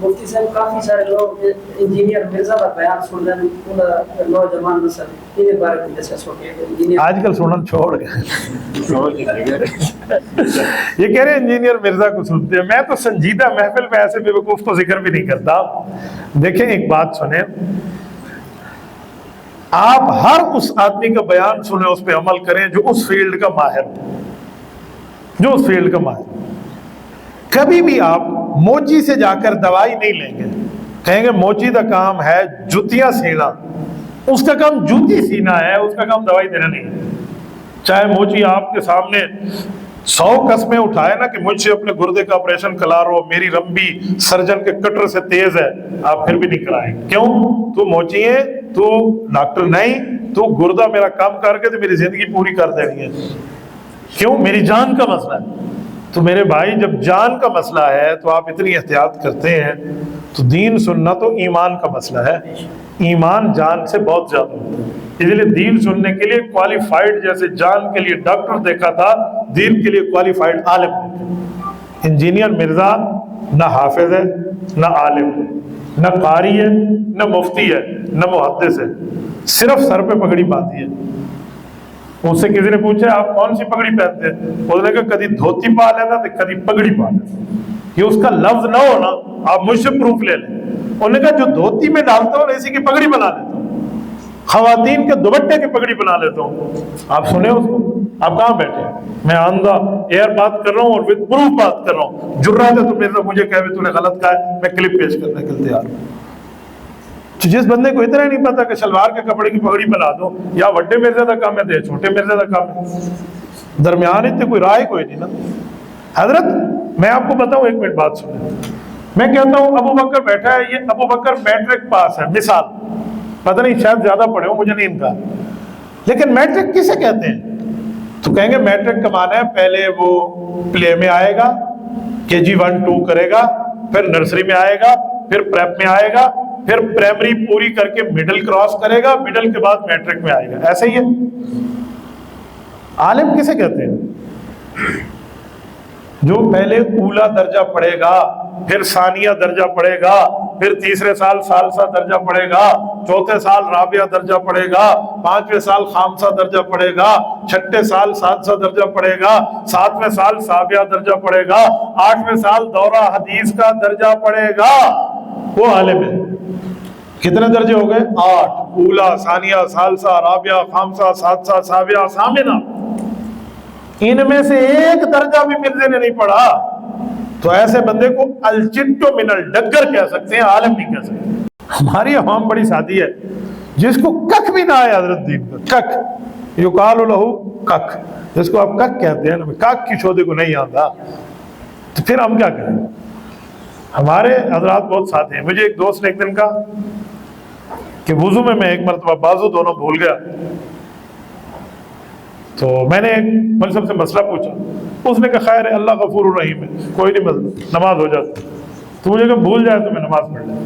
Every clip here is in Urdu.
مفتی صاحب کافی سارے لوگ انجینئر مرزا کا بیان سن رہے ہیں، نوجوان نسل ان بارے میں جیسے سوچے آج کل سنن چھوڑ گئے یہ کہہ رہے ہیں انجینئر مرزا کو سنتے ہیں. میں تو سنجیدہ محفل میں ایسے بے وقوف کو ذکر بھی نہیں کرتا. دیکھیں ایک بات سنیں، آپ ہر اس آدمی کا بیان سنیں، اس پہ عمل کریں جو اس فیلڈ کا ماہر ہو، جو اس فیلڈ کا ماہر. کبھی بھی آپ موچی سے جا کر دوائی نہیں لیں گے. کہیں گے موچی کا کام ہے جوتیاں سینا، اس کا کام جوتی سینا ہے، اس کا کام دوائی دینا نہیں ہے. چاہے موچی آپ کے سامنے 100 قسمیں اٹھائے نا کہ مجھ سے اپنے گردے کا آپریشن کرا رہو، میری رمبی سرجن کے کٹر سے تیز ہے، آپ پھر بھی نہیں کرائیں گے. کیوں؟ تو موچی ہے، تو ڈاکٹر نہیں، تو گردہ میرا کام کر کے تو میری زندگی پوری کر دینی ہے. کیوں؟ میری جان کا مسئلہ ہے. تو میرے بھائی جب جان کا مسئلہ ہے تو آپ اتنی احتیاط کرتے ہیں، تو دین سننا تو ایمان کا مسئلہ ہے. ایمان جان سے بہت زیادہ ہوتا ہے. اس لیے دین سننے کے لیے کوالیفائڈ، جیسے جان کے لیے ڈاکٹر دیکھا تھا، دین کے لیے کوالیفائڈ عالم دیکھا. انجینئر مرزا نہ حافظ ہے، نہ عالم ہے، نہ قاری ہے، نہ مفتی ہے، نہ محدث ہے، صرف سر پہ پگڑی باندھی ہے. اس سے کسی نے پوچھا آپ کون سی پگڑی پہنتے ہیں؟ اس نے کہا کدی دھوتی پا لینا تو کدی پگڑی پا لینا. یہ اس کا لفظ نہ ہونا، آپ مجھ سے پروف لے لیں. انہوں نے کہا جو دھوتی میں ڈالتا ہوں اسی کی پگڑی بنا لیتا ہوں، خواتین کے دوپٹے کی پگڑی بنا لیتا ہوں. آپ سنیں اس کو؟ آپ کہاں بیٹھے؟ میں آندھا ایئر بات کر رہا ہوں اور وتھ پروف بات کر رہا ہوں. جرات ہے تو میرے مجھے کہے تو نے غلط کہا ہے، میں کلپ پیش کرنے کے لیے تیار ہوں. جس بندے کو اتنا نہیں پتا کہ شلوار کے کپڑے کی پگڑی بنا دو، یا بڑے مرزا کا کام ہے تو چھوٹے مرزا کا کام ہے، درمیان اتنے کوئی رائے کوئی نہیں نا. حضرت میں آپ کو بتاؤں، ایک منٹ بات سنیں. میں کہتا ہوں ابو بکر بیٹھا ہے، یہ ابو بکر میٹرک پاس ہے، مثال، پتہ نہیں شاید زیادہ پڑھے ہو، مجھے نہیں ان کا، لیکن میٹرک کسے کہتے ہیں؟ تو کہیں گے میٹرک کا معنی ہے پہلے وہ پلے میں آئے گا، KG 1 2 کرے گا، پھر نرسری میں آئے گا، پھر پریپ میں آئے گا، پھر پرائمری پوری کر کے مڈل کراس کرے گا، مڈل کے بعد میٹرک میں آئے گا. ایسے ہی ہے. عالم کسے کہتے ہیں؟ جو پہلے اولا درجہ پڑھے گا، پھر ثانیہ درجہ پڑھے گا، پھر تیسرے سال ثالثہ درجہ پڑھے گا، چوتھے سال رابعہ درجہ پڑھے گا، پانچویں سال خامسہ درجہ پڑھے گا، چھٹے سال سادسہ درجہ پڑھے گا، ساتویں سال سابعہ درجہ پڑھے گا، آٹھویں سال دورہ حدیث کا درجہ پڑھے گا. وہ عالم ہے. کتنے درجے ہو گئے؟ 8. اولا، ثانیہ، ثالثہ، رابعہ، خامسہ، سادسہ، سابعہ، ثامنہ. ان میں سے ایک درجہ بھی مرزے نے نہیں پڑھا تو ایسے بندے کو الچٹو من الڈگر کہہ سکتے ہیں، عالم نہیں کہہ سکتے. ہماری عوام بڑی سادی ہے، جس کو کک بھی نہ آئے حضرت دین کا، کک یقال لہو کک، جس کو آپ کک کہتے ہیں نا، کک کی شودے کو نہیں آتا، تو پھر ہم کیا کریں؟ ہمارے حضرات بہت ساتھ ہیں. مجھے ایک دوست نے ایک دن کہا کہ وضو میں ایک مرتبہ بازو دونوں بھول گیا، تو میں نے ایک ملزم سے مسئلہ پوچھا. اس نے کہا خیر ہے، اللہ غفور الرحیم ہے، کوئی نہیں مسئلہ، نماز ہو جاتی. تو مجھے کہا بھول جائے تو میں نماز پڑھ لیں.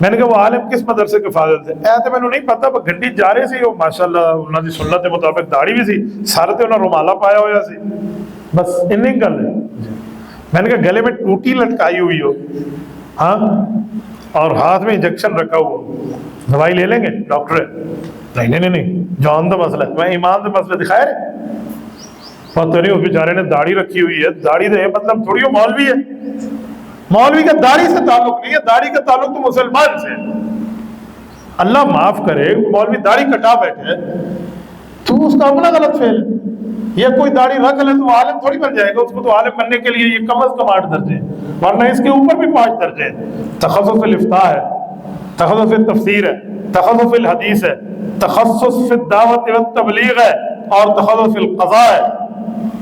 میں نے کہا وہ عالم کس مدرسے کے فاضل تھے؟ تو میں نے نہیں پتا، گھنٹی جا رہے سی، وہ ماشاءاللہ انہوں نے سنت کے مطابق داڑھی بھی سی، سارے تے انہوں نے رومالا پایا ہوا سی، بس انہیں گل ہے. میں نے کہا گلے میں ٹوٹی لٹکائی ہوئی ہو، ہاں، اور ہاتھ میں انجیکشن رکھا ہوا، دوائی لے لیں گے؟ ڈاکٹر ہے، نہیں جان دا مسئلہ ہے، میں ایمان دا مسئلہ دکھائے رہے. پتہ نہیں اس بیچارے نے داڑھی رکھی ہوئی ہے، داڑھی دے مطلب تھوڑی وہ مولوی ہے، مولوی کا داڑھی سے تعلق نہیں ہے، داڑھی کا تعلق تو مسلمان سے. اللہ معاف کرے، مولوی داڑھی کٹا بیٹھے تو اس کا اپنا غلط فعل ہے. یہ کوئی داڑھی رکھ لے تو عالم تھوڑی بن جائے گا. اس کو تو عالم بننے کے لیے یہ کم از کم 8 درجے ہیں، ورنہ اس کے اوپر بھی 5 درجے ہیں. تخصص فی الافتاء ہے، تخصص فی التفسیر ہے، تخصص فی الحدیث ہے، تخصص فی الدعوت والتبلیغ ہے، اور تخصص فی القضاء ہے.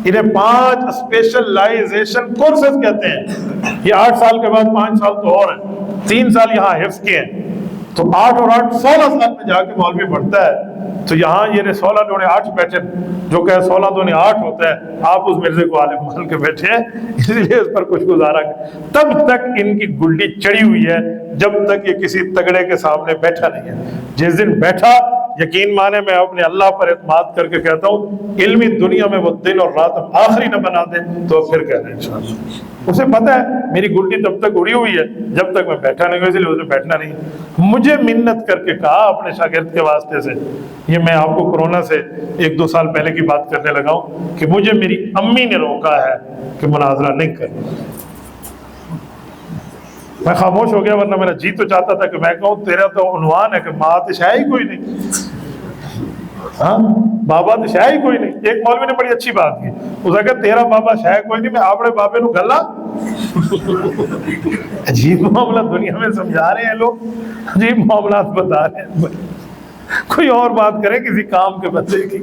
انہیں 5 اسپیشلائزیشن کورسز کہتے ہیں. یہ 8 سال کے بعد 5 سال تو اور ہیں، 3 سال یہاں حفظ کے ہیں، تو 8 اور 8 16 سال میں جا کے مولوی بڑھتا ہے. تو یہاں یہ 16 دونے 8 بیٹھے، جو کہ 16 دونے 8 ہوتا ہے. آپ اس مرزے کو عالم مان کے بیٹھے ہیں، اس لیے اس پر کچھ گزارا. تب تک ان کی گلڈی چڑی ہوئی ہے جب تک یہ کسی تگڑے کے سامنے بیٹھا نہیں ہے. جس دن بیٹھا، یقین مانے میں اپنے اللہ پر اعتماد کر کے کہتا ہوں، علمی دنیا میں وہ دن اور رات ہم آخری نہ بنا دیں تو پھر کہہ دیں انشاءاللہ. اسے پتا ہے میری گلٹی تب تک اڑی ہوئی ہے جب تک میں بیٹھا نہیں ہوں، اس لیے اسے بیٹھنا نہیں۔ مجھے منت کر کے کہا اپنے شاگرد کے واسطے سے، یہ میں آپ کو کورونا سے 1-2 سال پہلے کی بات کرنے لگا ہوں، کہ مجھے میری امی نے روکا ہے کہ مناظرہ نہیں کرنا۔ میں خاموش ہو گیا، ورنہ میرا جی تو چاہتا تھا کہ میں کہوں تیرا تو عنوان ہے کہ ماں تو ہے ہی کوئی نہیں، ہاں بابا تو شاہ ہی کوئی نہیں۔ ایک مولوی نے بڑی اچھی بات کی، اس نے کہا تیرا بابا شاہ کوئی نہیں، میں اپنے بابے نو گلا۔ عجیب معاملہ دنیا میں سمجھا رہے ہیں لوگ، عجیب معاملات بتا رہے ہیں۔ کوئی اور بات کرے کسی کام کے بندے کی۔